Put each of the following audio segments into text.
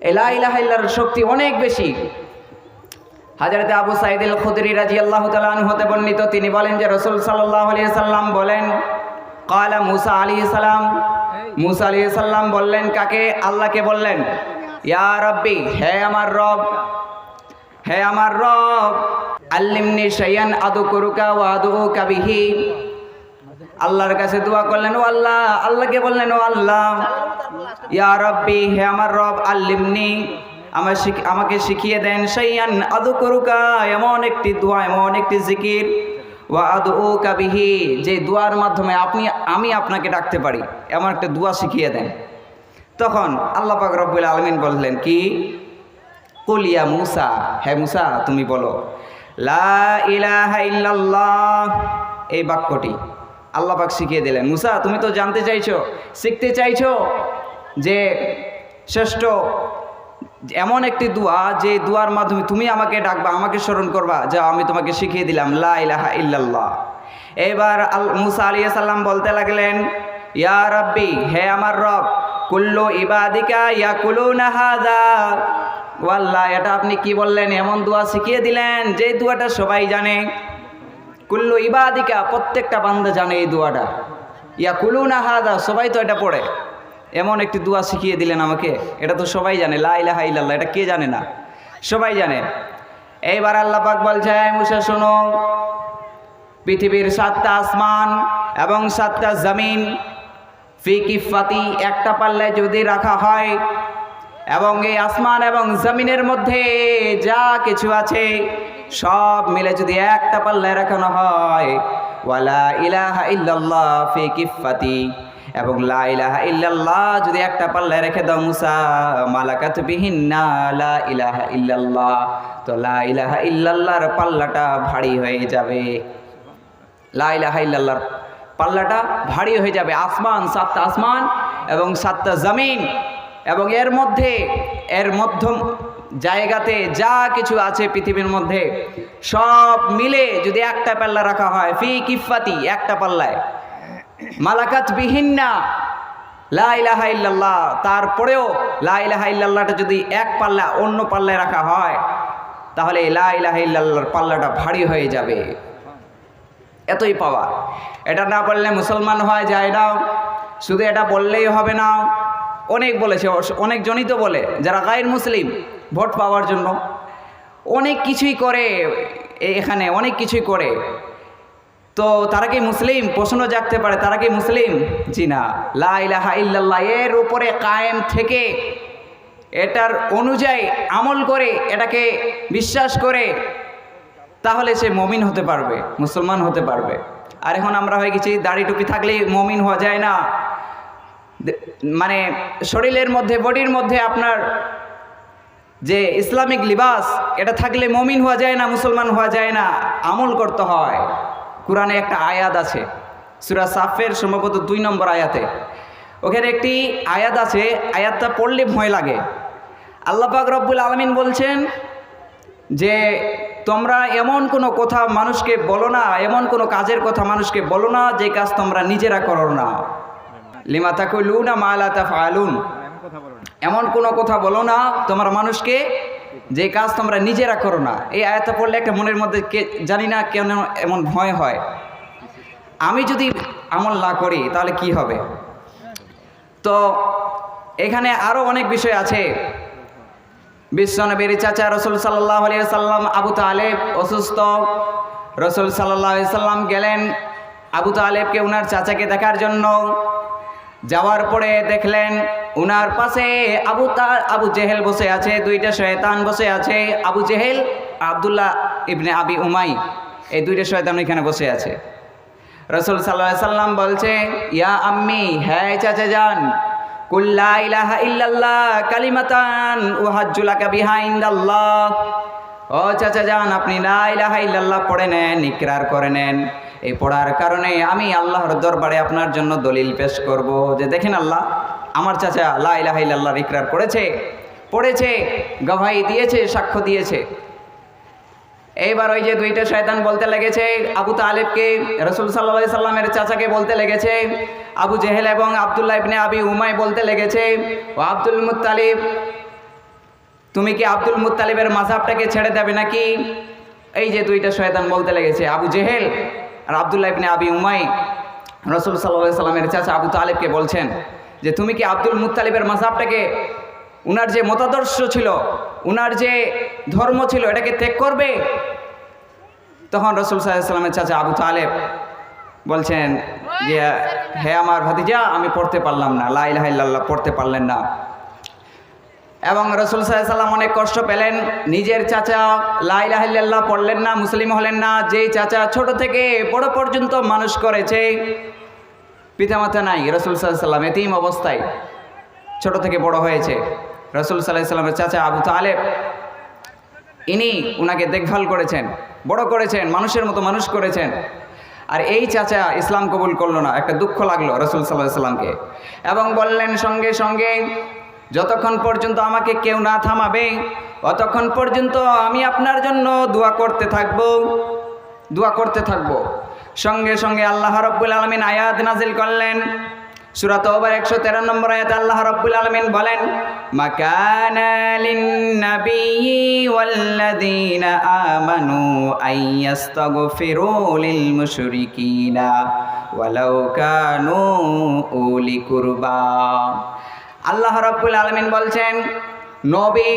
এই লা ইলাহা ইল্লাল্লাহর শক্তি অনেক বেশি। হযরত আবু সাঈদ আল খুদরি রাদিয়াল্লাহু তাআলা আনহু হতে বর্ণিত, তিনি বলেন যে রাসূল সাল্লাল্লাহু আলাইহি সাল্লাম বলেন, ক্বালা মুসা আলাইহিস সালাম, মুসা আলাইহিস সালাম বললেন, কাকে? আল্লাহকে বললেন, ইয়া রাব্বি, হে আমার রব, হে আমার রব, আল্লিমনি শাইয়ান আযকুরুকা ওয়া আদউকা বিহি। আল্লাহর কাছে দোয়া করলেন, ও আল্লাহ, আল্লাহকে বললেন, ও আল্লাহ, ইয়া রাব্বি, হে আমার রব, আল্লিমনি, আমাকে শিখিয়ে দেন, শাইয়ান আযকুরুকা, এমন একটি দোয়া, এমন একটি জিকির, ওয়া আদউকা বিহি, যে দোয়ার মাধ্যমে আমি আপনাকে ডাকতে পারি, এমন একটা দোয়া শিখিয়ে দেন। তখন আল্লাহ পাক রব্বুল আলামিন বললেন কি? কুল ইয়া মুসা, হে মুসা তুমি বলো, লা ইলাহা ইল্লাল্লাহ, এই বাক্যটি আল্লাহ পাক শিখিয়ে দিলেন। মুসা, তুমি তো জানতে চাইছো, শিখতে চাইছো যে শ্রেষ্ঠ এমন একটি দোয়া, যে দোয়ার মাধ্যমে তুমি আমাকে ডাকবা, আমাকে স্মরণ করবা, যা আমি তোমাকে শিখিয়ে দিলাম, লা ইলাহা ইল্লাল্লাহ। এবার মুসা আলাইহিস সালাম বলতে লাগলেন, ইয়া রাব্বি, হে আমার রব, কুল্লু ইবাদিকা ইয়াকুলুনা হাযা, ওয়াল্লাহ, এটা আপনি কি বললেন? এমন দোয়া শিখিয়ে দিলেন যে দোয়াটা সবাই জানে। কুল্লু ইবাদিকা, প্রত্যেকটা বান্দা জানে এই দোয়াটা। ইয়াকুলুনা হাযা, সবাই তো এটা পড়ে। এমন একটি দোয়া শিখিয়ে দিলেন আমাকে, এটা তো সবাই জানে, লা ইলাহা ইল্লাল্লাহ, এটা কে জানে না? সবাই জানে। এইবার আল্লাহ পাক বলছে, মুসা শোনো, পৃথিবীর 7টা আসমান এবং 7টা জমিন ফি কিফাতি, একটা পাল্লায় যদি রাখা হয়, এবং এই আসমান এবং জমিনের মধ্যে যা কিছু আছে সব মিলে যদি একটা পাল্লায় রাখানো হয়, ওয়ালা ইলাহা ইল্লাল্লাহ ফি কিফাতি, এবং লা ইলাহা ইল্লাল্লাহ যদি একটা পাল্লায় রেখে দাও মুসা, মালাকাত বিহিন্না লা ইলাহা ইল্লাল্লাহ, তো লা ইলাহা ইল্লাল্লাহর পাল্লাটা ভারী হয়ে যাবে। লা ইলাহা ইল্লাল্লাহর পাল্লাটা ভারী হয়ে যাবে। আসমান, 7টা আসমান এবং 7টা জমিন, এবং এর মধ্যম জায়গাতে যা কিছু আছে পৃথিবীর মধ্যে সব মিলে যদি একটা পাল্লা রাখা হয়, ফি কিফাতি, একটা পাল্লায়, মালাকাত বিহিন্না লা ইলাহা ইল্লাল্লাহ, তারপরেও লা ইলাহা ইল্লাল্লাহটা যদি এক পাল্লা অন্য পাল্লায় রাখা হয়, তাহলে লা ইলাহা ইল্লাল্লাহর পাল্লাটা ভারী হয়ে যাবে। এতই পাওয়া। এটা না বললে মুসলমান হওয়া যায় না। শুধু এটা বললেই হবে না, অনেক বলেছে, অনেকজনই তো বলে, যারা গায়র মুসলিম, ভোট পাওয়ার জন্য অনেক কিছুই করে, এখানে অনেক কিছুই করে। তো তারা কি মুসলিম? প্রশ্ন জাগতে পারে, তারা কি মুসলিম? জি না। লা ইলাহা ইল্লাল্লাহ এর উপরে কায়েম থেকে, এটার অনুযায়ী আমল করে, এটাকে বিশ্বাস করে, তাহলে সে মমিন হতে পারবে, মুসলমান হতে পারবে। আর এখন আমরা হয়ে গেছি দাড়ি টুপি থাকলেই মমিন হওয়া যায় না, মানে শরীরের মধ্যে, বডির মধ্যে আপনার যে ইসলামিক লিবাস, এটা থাকলে মমিন হওয়া যায় না, মুসলমান হওয়া যায় না, আমল করতে হয়। কোরআনে একটা আয়াত আছে, সূরা সাফের সম্ভবত 2 নম্বর আয়াতে, ওখানে একটি আয়াত আছে, আয়াতটা পড়লে ভয় লাগে। আল্লাহ পাক রব্বুল আলামিন বলছেন যে তোমরা এমন কোনো কথা মানুষকে বলো না, এমন কোনো কাজের কথা মানুষকে বলো না যে কাজ তোমরা নিজেরা করো না। লিমা তাকুলুনা মা লা তাফআলুন, এমন কোনো কথা বলো না তোমরা মানুষকে যে কাজ তোমরা নিজেরা করো না। এই আয়াতটা পড়লে একটা মনের মধ্যে জানি না কেন এমন ভয় হয়, আমি যদি আমল না করি তাহলে কি হবে। তো এখানে আরও অনেক বিষয় আছে। বিশ্বনবীর চাচা রসুল সাল্লাল্লাহু আলাইহি সাল্লাম আবু তালেব অসুস্থ, রসুল সাল্লাল্লাহু আলাইহি সাল্লাম গেলেন আবু তালেবকে, উনার চাচাকে দেখার জন্য। যাওয়ার পরে দেখলেন উনার পাশে আবু জেহেল বসে আছে, 2টা শয়তান বসে আছে, আবু জেহেল, আব্দুল্লাহ ইবনে আবি উমাই, এই 2টা শয়তান এখানে বসে আছে। রসুল সাল্লাল্লাহু আলাইহি সাল্লাম বলছে, ইয়া আম্মি, হ্যাঁ চাচা যান, কুল লা ইলাহা ইল্লাল্লাহ কালিমাতান উহাজ্জু লাকা বিহা ইনদাল্লাহ, ও চাচা যান, আপনি লা ইলাহা ইল্লাল্লাহ পড়ে নেন, ইকরার করে নেন। এই পড়ার কারণে আমি আল্লাহর দরবারে আপনার জন্য দলিল পেশ করব যে দেখেন আল্লাহ, আমার চাচা লা ইলাহা ইল্লাল্লাহর ইকরার পড়েছে, গবাহি দিয়েছে, সাক্ষ্য দিয়েছে। এইবার ওই যে 2টা শয়তান বলতে লেগেছে আবু তালেবকে, রাসূল সাল্লাল্লাহু আলাইহি সাল্লামের চাচাকে বলতে লেগেছে, আবু জেহেল এবং আব্দুল্লাহ ইবনে আবি উমাই বলতে লেগেছে, ও আব্দুল মুত্তালিব, তুমি কি আব্দুল মুত্তালিবের মাযহাবটাকে ছেড়ে দেবে নাকি? এই যে দুইটা শয়তান বলতে লেগেছে, আবু জেহেল আর আব্দুল্লাহ ইবনে আবি উমাই রাসূল সাল্লাল্লাহু আলাইহি সাল্লামের চাচা আবু তালেবকে বলছেন যে তুমি কি আব্দুল মুত্তালিবের মাযহাবটাকে, উনার যে মতাদর্শ ছিল, উনার যে ধর্ম ছিল, এটাকে ত্যাগ করবে? তখন রাসূল সাল্লাল্লাহু আলাইহি সাল্লামের চাচা আবু তালেব বলছেন যে হে আমার ভাতিজা, আমি পড়তে পারলাম না, লা ইলাহা ইল্লাল্লাহ পড়তে পারলেন না। এবং রাসূল সাল্লাল্লাহু আলাইহি সাল্লাম অনেক কষ্ট পেলেন। নিজের চাচা লা ইলাহা ইল্লাল্লাহ পড়লেন না, মুসলিম হলেন না, যেই চাচা ছোট থেকে বড় পর্যন্ত মানুষ করেছে, পিতামাতা নাই, রাসূল সাল্লাল্লাহু আলাইহি সাল্লাম এতিম অবস্থায় ছোট থেকে বড় হয়েছে। রাসূল সাল্লাল্লাহু আলাইহি সাল্লামের চাচা আবু তালেব, ইনি উনাকে দেখভাল করেছেন, বড় করেছেন, মানুষের মতো মানুষ করেছেন। আর এই চাচা ইসলাম কবুল করলো না, একটা দুঃখ লাগলো রাসূল সাল্লাল্লাহু আলাইহি সাল্লামকে, এবং বললেন সঙ্গে সঙ্গে যতক্ষণ পর্যন্ত আমাকে কেউ না থামাবে ততক্ষণ পর্যন্ত আমি আপনার জন্য দোয়া করতে থাকবো। সঙ্গে সঙ্গে আল্লাহ রাব্বুল আলামিন আয়াত নাজিল করলেন। সূরা তাওবার 113 নম্বর আয়াতে আল্লাহ রাব্বুল আলামিন বলেন, মাকানা লিন-নাবিয়্যি ওয়াল্লাযীনা আমানু আইয়াস্তাগফিরু লিল মুশরিকিনা ওয়ালাউ কানু উলি কুরবা। আল্লাহ রাব্বুল আলামিন বলছেন, নবী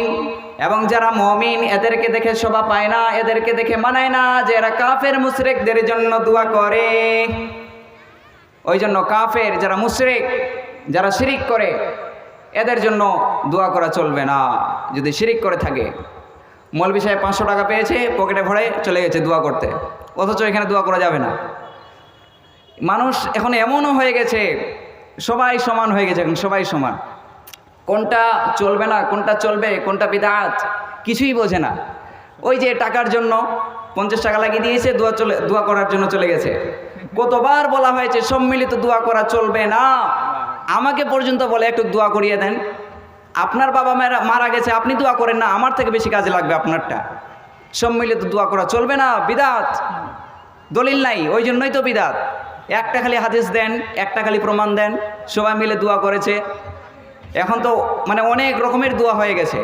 এবং যারা মুমিন এদেরকে দেখে শোভা পায় না, এদেরকে দেখে মানায় না যে এরা কাফের মুশরিকদের জন্য দোয়া করে। ওই জন্য কাফের যারা মুশরিক, যারা শিরিক করে, এদের জন্য দোয়া করা চলবে না। যদি শিরিক করে থাকে, মৌলভী সাহেব 500 টাকা পেয়েছে, পকেটে ভরে চলে গেছে দোয়া করতে, অথচ এখানে দোয়া করা যাবে না। মানুষ এখন এমনও হয়ে গেছে, সবাই সমান হয়ে গেছে, এখন সবাই সমান। কোনটা চলবে না, কোনটা চলবে, কোনটা বিদআত, কিছুই বোঝে না। ওই যে টাকার জন্য 50 টাকা লাগিয়ে দিয়েছে, দোয়া করার জন্য চলে গেছে। কতবার বলা হয়েছে সম্মিলিত দোয়া করা চলবে না। আমাকে পর্যন্ত বলে একটু দোয়া করিয়ে দেন। আপনার বাবা মারা গেছে, আপনি দোয়া করেন না, আমার থেকে বেশি কাজে লাগবে আপনারটা। সম্মিলিত দোয়া করা চলবে না, বিদআত। দলিল নাই, ওই জন্যই তো বিদআত। একটা খালি হাদিস দেন, একটা খালি প্রমাণ দেন, সবাই মিলে দোয়া করেছে। এখন তো মানে অনেক রকমের দোয়া হয়ে গেছে।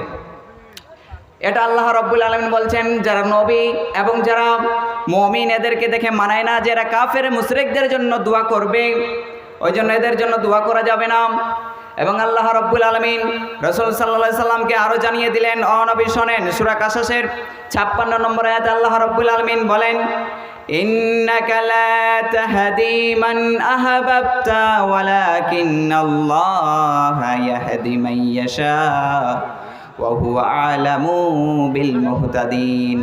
এটা আল্লাহ রাব্বুল আলামিন বলছেন, যারা নবী এবং যারা মুমিন এদেরকে দেখে মানায় না যে এরা কাফের মুশরিকদের জন্য দোয়া করবে, ওই জন্য এদের জন্য দোয়া করা যাবে না। এবং আল্লাহ রাব্বুল আলামিন রাসূল সাল্লাল্লাহু আলাইহি সাল্লামকে আরো জানিয়ে দিলেন, ও নবী শোনেন, সূরা কাসাসের 56 নম্বর আয়াতে আল্লাহ রাব্বুল আলামিন বলেন, ইন্নাকা লা তাহদি মান আহবাবতা ওয়ালাকিন্নাল্লাহা ইয়াহদি মান ইয়াশা ওয়া হুয়া আ'লামু বিল মুহতাদিন।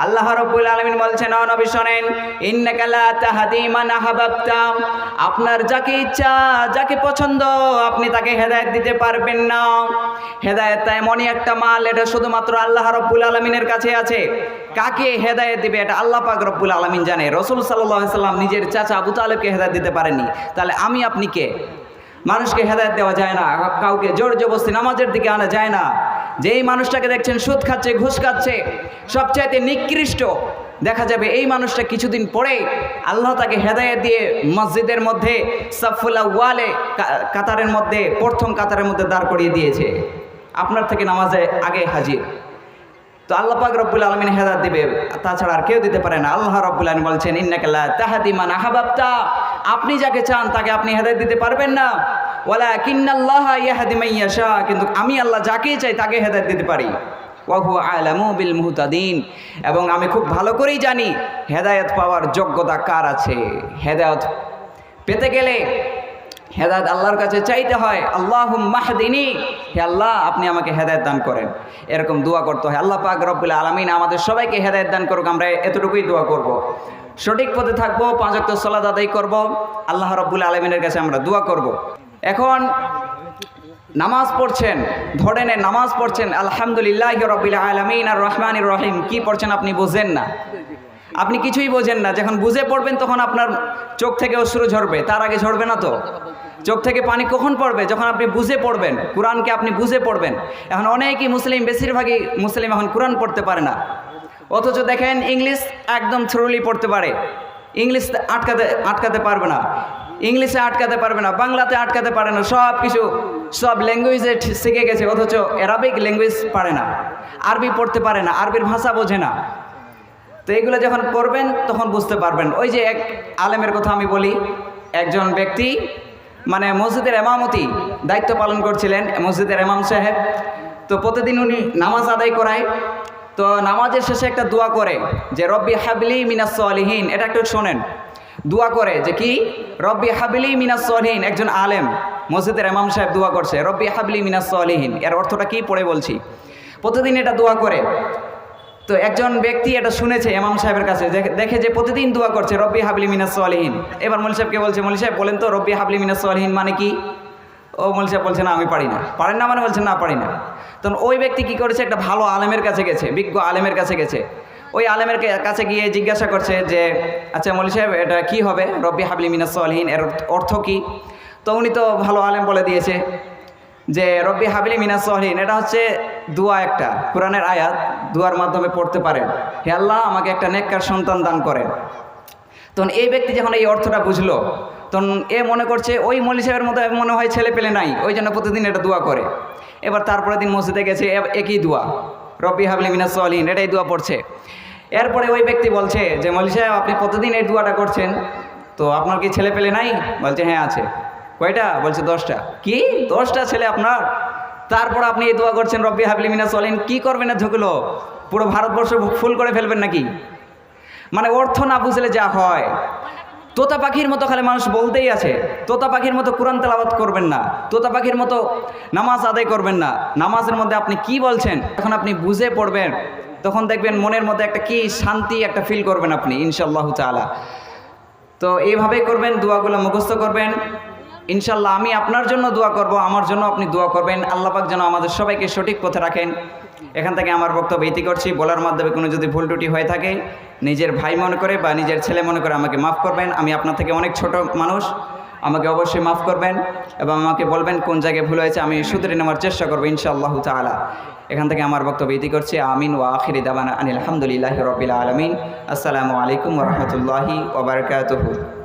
আল্লাহ রাব্বুল আলামিন বলছেন, ও নবী শুনেন, ইন্নাকা লা তাহদি মান আহবাবতা, আপনার যাকে ইচ্ছা, যাকে পছন্দ, আপনি তাকে হেদায়েত দিতে পারবেন না। হেদায়েত এমনই একটা মাল, এটা শুধুমাত্র আল্লাহ রাব্বুল আলামিনের কাছে আছে। কাকে হেদায়েত দিবে এটা আল্লাহ পাক রব্বুল আলামিন জানে। রাসূল সাল্লাল্লাহু আলাইহি সাল্লাম নিজের চাচা আবু তালেবকে হেদায়েত দিতে পারেননি, তাহলে আমি আপনি কে? মানুষকে হেদায়েত দেওয়া যায় না, কাউকে জোর জবরদস্তি নামাজের দিকে আনা যায় না। যেই মানুষটাকে দেখছেন সুদ খাচ্ছে, ঘুষ খাচ্ছে, সবচাইতে নিকৃষ্ট, দেখা যাবে এই মানুষটা কিছুদিন পরে আল্লাহ তাকে হেদায়েত দিয়ে মসজিদের মধ্যে সাফুল আউয়ালে, কাতারের মধ্যে, প্রথম কাতারের মধ্যে দাঁড় করিয়ে দিয়েছে, আপনার থেকে নামাজে আগে হাজির। তো আল্লাহ পাক রব্বুল আলামিন হেদায়েত দিবে, তাছাড়া আর কেউ দিতে পারে না। আল্লাহ রব্বুল আলামিন বলছেন, ইন্নাকা লা তাহদি মান আহবাবতা, আপনি যাকে চান তাকে আপনি হেদায়েত দিতে পারবেন না। ওয়ালাকিন্নাল্লাহা ইয়াহদি মান ইয়াশা, কিন্তু আমি আল্লাহ যাকে চাই তাকে হেদায়েত দিতে পারি। ওয়া হুয়া আ'লামু বিল মুহতাদিন, এবং আমি খুব ভালো করেই জানি হেদায়েত পাওয়ার যোগ্যতা কার আছে। হেদায়েত পেতে গেলে হেদায়েত আল্লাহর কাছে চাইতে হয়, আল্লাহুম্মা হদিনি, হে আল্লাহ আপনি আমাকে হেদায়েত দান করেন, এরকম দোয়া করতে হয়। আল্লাহ পাক রব্বুল আলামিন আমাদের সবাইকে হেদায়েত দান করুক। আমরা এতটুকুই দোয়া করব, সঠিক পথে থাকবো, 5 ওয়াক্ত সালাত আদায় করব, আল্লাহ রব্বুল আলামিনের কাছে আমরা দোয়া করব। এখন নামাজ পড়ছেন, ধরে নেন নামাজ পড়ছেন, আলহামদুলিল্লাহি রাব্বিল আলামিন আর রহমানির রহিম, কি পড়ছেন আপনি বোঝেন না, আপনি কিছুই বোঝেন না। যখন বুঝে পড়বেন তখন আপনার চোখ থেকে অশ্রু ঝরবে, তার আগে ঝরবে না তো। চোখ থেকে পানি কখন পড়বে? যখন আপনি বুঝে পড়বেন, কোরআনকে আপনি বুঝে পড়বেন। এখন অনেকেই মুসলিম, বেশিরভাগই মুসলিম এখন কোরআন পড়তে পারে না, অথচ দেখেন ইংলিশ একদম থ্রুলি পড়তে পারে, ইংলিশ আটকাতে পারবে না, ইংলিশে আটকাতে পারবে না, বাংলাতে আটকাতে পারে না, সব কিছু সব ল্যাঙ্গুয়েজে শিখে গেছে, অথচ অ্যারাবিক ল্যাঙ্গুয়েজ পারে না, আরবি পড়তে পারে না, আরবির ভাষা বোঝে না। তো এগুলো যখন করবেন তখন বুঝতে পারবেন। ওই যে এক আলেমের কথা আমি বলি, একজন ব্যক্তি মানে মসজিদের এমামতি দায়িত্ব পালন করছিলেন, মসজিদের এমাম সাহেব। তো প্রতিদিন উনি নামাজ আদায় করায়। তো নামাজের শেষে একটা দোয়া করে যে রব্বি হাবলি মিনাস সলিহিন, এটা একটু শোনেন। দোয়া করে যে কি, রব্বি হাবলি মিনাস সলিহিন। একজন আলেম মসজিদের ইমাম সাহেব দোয়া করছে রব্বি হাবলি মিনাস সলিহিন। এর অর্থটা কি পড়ে বলছি। প্রতিদিন এটা দোয়া করে। তো একজন ব্যক্তি এটা শুনেছে ইমাম সাহেবের কাছে, দেখে যে প্রতিদিন দোয়া করছে রব্বি হাবলি মিনাস সলিহিন। এবার মৌলভী সাহেবকে বলছে, মৌলভী সাহেব বলেন তো রব্বি হাবলি মিনাস সলিহিন মানে কি? ও মৌলভী সাহেব বলছে না আমি পারি না। পারেন না মানে? বলছেন না পারি না। তখন ওই ব্যক্তি কি করেছে, একটা ভালো আলেমের কাছে গেছে, বিজ্ঞ আলেমের কাছে গেছে। ওই আলেমের কাছে গিয়ে জিজ্ঞাসা করছে যে আচ্ছা মৌলভী সাহেব এটা কি হবে রব্বি হাবলি মিনাস সলিহিন, এর অর্থ কি? তো উনি তো ভালো আলেম বলে দিয়েছে যে রব্বি হাবলি মিনাস সলিহিন এটা হচ্ছে দোয়া, একটা কোরআনের আয়াত, দোয়ার মাধ্যমে পড়তে পারেন, হে আল্লাহ আমাকে একটা নেককার সন্তান দান করেন। তখন এই ব্যক্তি যখন এই অর্থটা বুঝলো, তখন এ মনে করছে ওই মৌলভী সাহেবের মতো মনে হয় ছেলে পেলে নাই, ওই জন্য প্রতিদিন এটা দোয়া করে। এবার তারপরের দিন মসজিদে গেছে, একই দোয়া রব্বি হাবলি মিনাস সলিহিন এটাই দোয়া পড়ছে। এরপরে ওই ব্যক্তি বলছে যে মৌলভী সাহেব আপনি প্রতিদিন এই দোয়াটা করছেন, তো আপনার কি ছেলে পেলে নাই? বলছে হ্যাঁ আছে। কয়টা? বলছে 10টা। কি 10টা ছেলে আপনার? তারপর আপনি এই দোয়া করছেন রব্বি হাবলি মিনাস সলিহিন, কি করবেন না ঝুঁকলো? পুরো ভারতবর্ষ ফুল করে ফেলবেন নাকি? মানে অর্থ না বুঝলে যা হয়। তোতা পাখির মতো খালি মানুষ বলতেই আছে, তোতা পাখির মতো কোরআন তেলাওয়াত করবেন না, তোতা পাখির মতো নামাজ আদায় করবেন না। নামাজের মধ্যে আপনি কি বলছেন এখন আপনি বুঝে পড়বেন, তখন দেখবেন মনের মধ্যে একটা কি শান্তি একটা ফিল করবেন আপনি ইনশাআল্লাহ তাআলা। তো এইভাবেই করবেন, দোয়াগুলো মুখস্থ করবেন ইনশাআল্লাহ। আমি আপনার জন্য দোয়া করব, আমার জন্য আপনি দোয়া করবেন, আল্লাহ পাক যেন আমাদের সবাইকে সঠিক পথে রাখেন। এখান থেকে আমার বক্তব্য ইতি করছি। বলার মাধ্যমে কোনো যদি ভুল ত্রুটি হয়ে থাকে নিজের ভাই মনে করে বা নিজের ছেলে মনে করে আমাকে মাফ করবেন। আমি আপনার থেকে অনেক ছোট মানুষ, আমাকে অবশ্যই মাফ করবেন এবং আমাকে বলবেন কোন জায়গায় ভুল হয়েছে, আমি শুধরে নেওয়ার চেষ্টা করবো ইনশাআল্লাহ তাআলা। এখান থেকে আমার বক্তব্য ইতি করছি। আমিন ওয়া আখিরি দাওয়ানা আনিল হামদুলিল্লাহি রাব্বিল আলামিন। আসসালামু আলাইকুম ওয়া রাহমাতুল্লাহি ওয়া বারাকাতুহু।